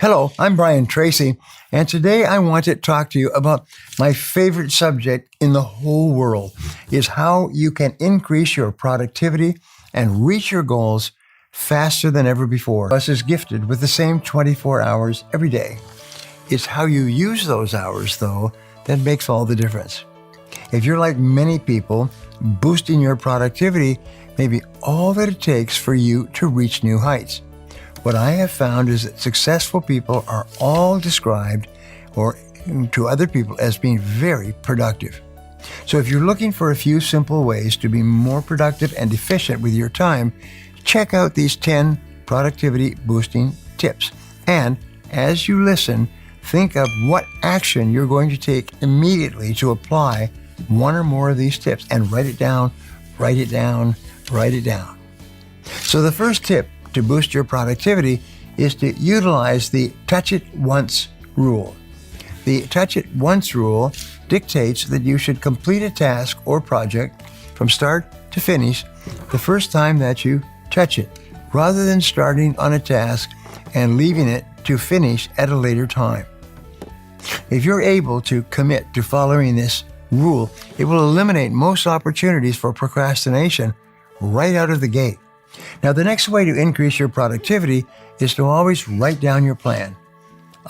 Hello, I'm Brian Tracy, and today I want to talk to you about my favorite subject in the whole world, is how you can increase your productivity and reach your goals faster than ever before. Us is gifted with the same 24 hours every day. It's how you use those hours, though, that makes all the difference. If you're like many people, boosting your productivity may be all that it takes for you to reach new heights. What I have found is that successful people are all described or to other people as being very productive. So if you're looking for a few simple ways to be more productive and efficient with your time, check out these 10 productivity boosting tips. And as you listen, think of what action you're going to take immediately to apply one or more of these tips, and write it down, write it down, write it down. So the first tip to boost your productivity is to utilize the touch it once rule. The touch it once rule dictates that you should complete a task or project from start to finish the first time that you touch it, rather than starting on a task and leaving it to finish at a later time. If you're able to commit to following this rule, it will eliminate most opportunities for procrastination right out of the gate. Now, the next way to increase your productivity is to always write down your plan.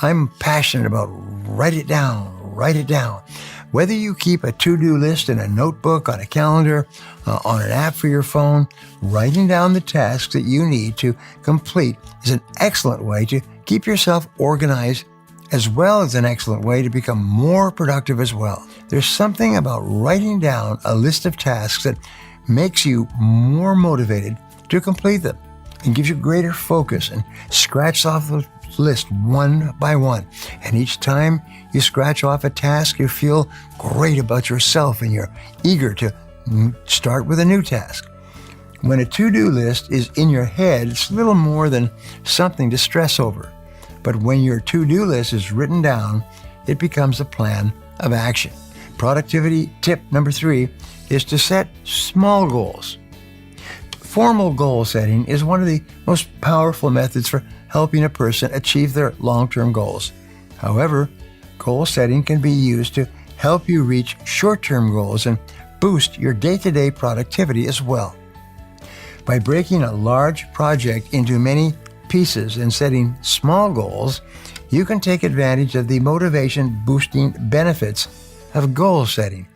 I'm passionate about write it down, write it down. Whether you keep a to-do list in a notebook, on a calendar, on an app for your phone, writing down the tasks that you need to complete is an excellent way to keep yourself organized, as well as an excellent way to become more productive as well. There's something about writing down a list of tasks that makes you more motivated to complete them and gives you greater focus, and scratch off the list one by one. And each time you scratch off a task, you feel great about yourself and you're eager to start with a new task. When a to-do list is in your head, it's little more than something to stress over. But when your to-do list is written down, it becomes a plan of action. Productivity tip number 3 is to set small goals. Formal goal setting is one of the most powerful methods for helping a person achieve their long-term goals. However, goal setting can be used to help you reach short-term goals and boost your day-to-day productivity as well. By breaking a large project into many pieces and setting small goals, you can take advantage of the motivation-boosting benefits of goal setting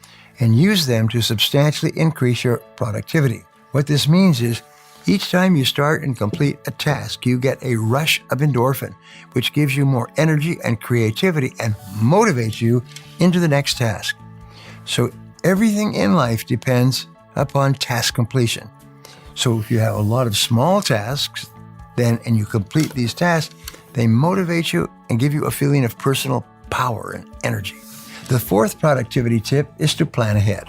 and use them to substantially increase your productivity. What this means is, each time you start and complete a task, you get a rush of endorphin, which gives you more energy and creativity and motivates you into the next task. So everything in life depends upon task completion. So if you have a lot of small tasks, and you complete these tasks, they motivate you and give you a feeling of personal power and energy. The fourth productivity tip is to plan ahead.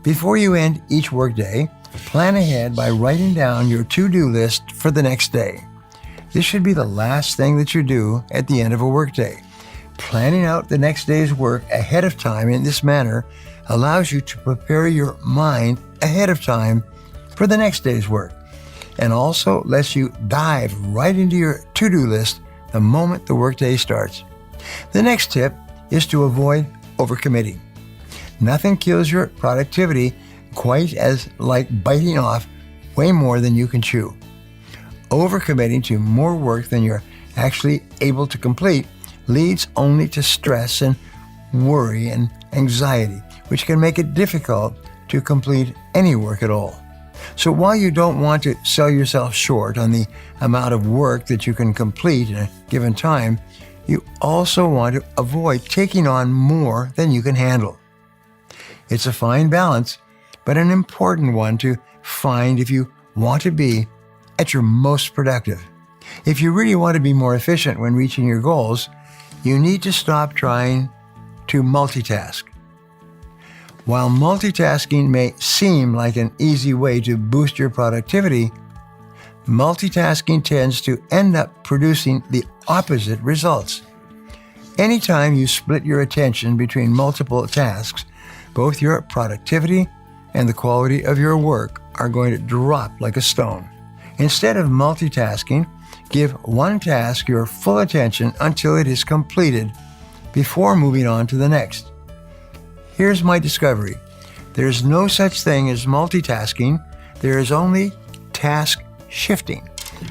Before you end each workday, plan ahead by writing down your to-do list for the next day. This should be the last thing that you do at the end of a workday. Planning out the next day's work ahead of time in this manner allows you to prepare your mind ahead of time for the next day's work, and also lets you dive right into your to-do list the moment the workday starts. The next tip is to avoid overcommitting. Nothing kills your productivity quite as like biting off way more than you can chew. Overcommitting to more work than you're actually able to complete leads only to stress and worry and anxiety, which can make it difficult to complete any work at all. So while you don't want to sell yourself short on the amount of work that you can complete in a given time, you also want to avoid taking on more than you can handle. It's a fine balance, but an important one to find if you want to be at your most productive. If you really want to be more efficient when reaching your goals, you need to stop trying to multitask. While multitasking may seem like an easy way to boost your productivity, multitasking tends to end up producing the opposite results. Anytime you split your attention between multiple tasks, both your productivity and the quality of your work are going to drop like a stone. Instead of multitasking, Give one task your full attention until it is completed before moving on to the next. Here's my discovery. There's no such thing as multitasking. There is only task shifting.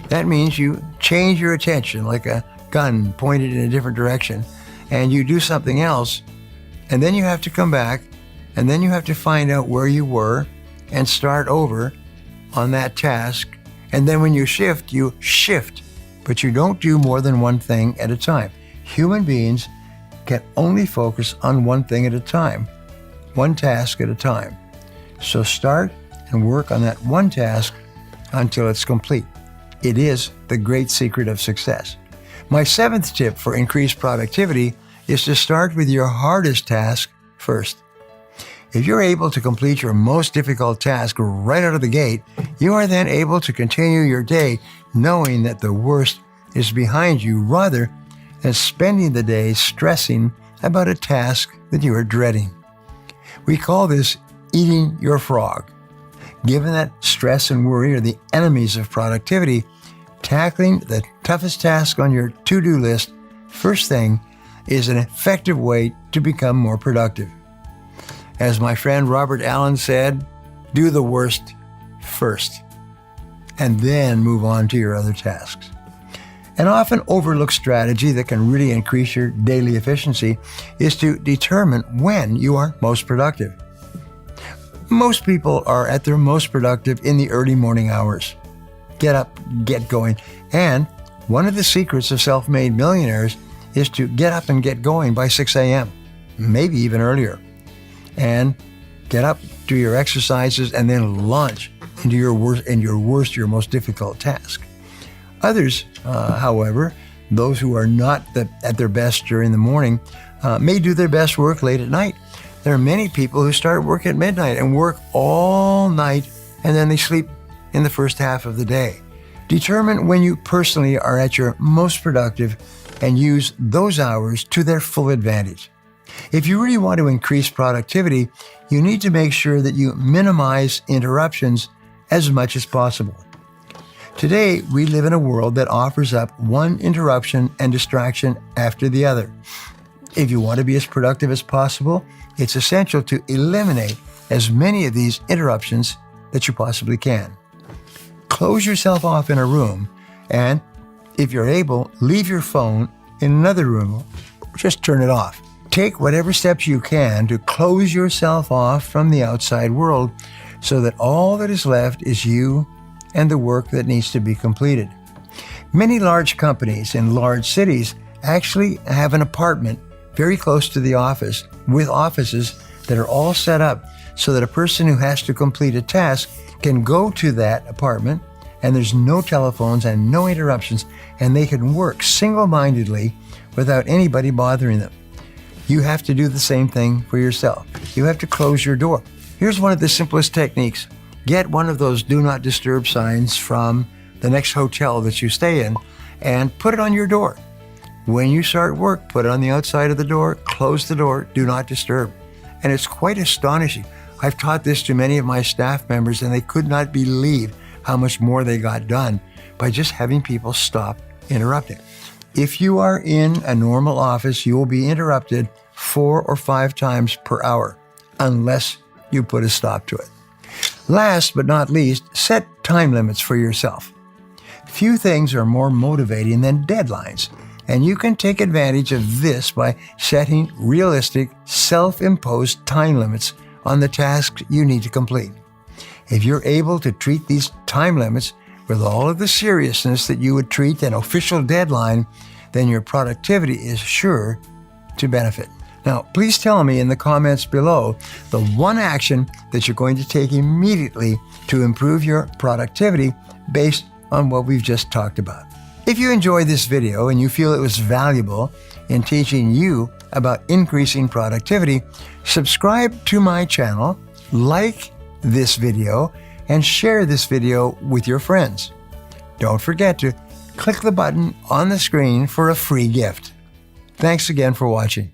That means you change your attention like a gun pointed in a different direction, and you do something else, and then you have to come back, and then you have to find out where you were and start over on that task. And then when you shift, but you don't do more than one thing at a time. Human beings can only focus on one thing at a time, one task at a time. So start and work on that one task until it's complete. It is the great secret of success. My 7th tip for increased productivity is to start with your hardest task first. If you're able to complete your most difficult task right out of the gate, you are then able to continue your day knowing that the worst is behind you rather than spending the day stressing about a task that you are dreading. We call this eating your frog. Given that stress and worry are the enemies of productivity, tackling the toughest task on your to-do list first thing is an effective way to become more productive. As my friend Robert Allen said, do the worst first, and then move on to your other tasks. An often overlooked strategy that can really increase your daily efficiency is to determine when you are most productive. Most people are at their most productive in the early morning hours. Get up, get going. And one of the secrets of self-made millionaires is to get up and get going by 6 a.m., maybe even earlier. And get up, do your exercises, and then launch into your most difficult task. Others, however, those who are not at their best during the morning, may do their best work late at night. There are many people who start work at midnight and work all night, and then they sleep in the first half of the day. Determine when you personally are at your most productive and use those hours to their full advantage. If you really want to increase productivity, you need to make sure that you minimize interruptions as much as possible. Today, we live in a world that offers up one interruption and distraction after the other. If you want to be as productive as possible, it's essential to eliminate as many of these interruptions that you possibly can. Close yourself off in a room, and if you're able, leave your phone in another room. Just turn it off. Take whatever steps you can to close yourself off from the outside world so that all that is left is you and the work that needs to be completed. Many large companies in large cities actually have an apartment very close to the office with offices that are all set up so that a person who has to complete a task can go to that apartment and there's no telephones and no interruptions, and they can work single-mindedly without anybody bothering them. You have to do the same thing for yourself. You have to close your door. Here's one of the simplest techniques. Get one of those do not disturb signs from the next hotel that you stay in and put it on your door. When you start work, put it on the outside of the door, close the door, do not disturb. And it's quite astonishing. I've taught this to many of my staff members, and they could not believe how much more they got done by just having people stop interrupting. If you are in a normal office, you will be interrupted 4 or 5 times per hour, unless you put a stop to it. Last but not least, set time limits for yourself. Few things are more motivating than deadlines, and you can take advantage of this by setting realistic, self-imposed time limits on the tasks you need to complete. If you're able to treat these time limits with all of the seriousness that you would treat an official deadline, then your productivity is sure to benefit. Now, please tell me in the comments below the one action that you're going to take immediately to improve your productivity based on what we've just talked about. If you enjoyed this video and you feel it was valuable in teaching you about increasing productivity, subscribe to my channel, like this video, and share this video with your friends. Don't forget to click the button on the screen for a free gift. Thanks again for watching.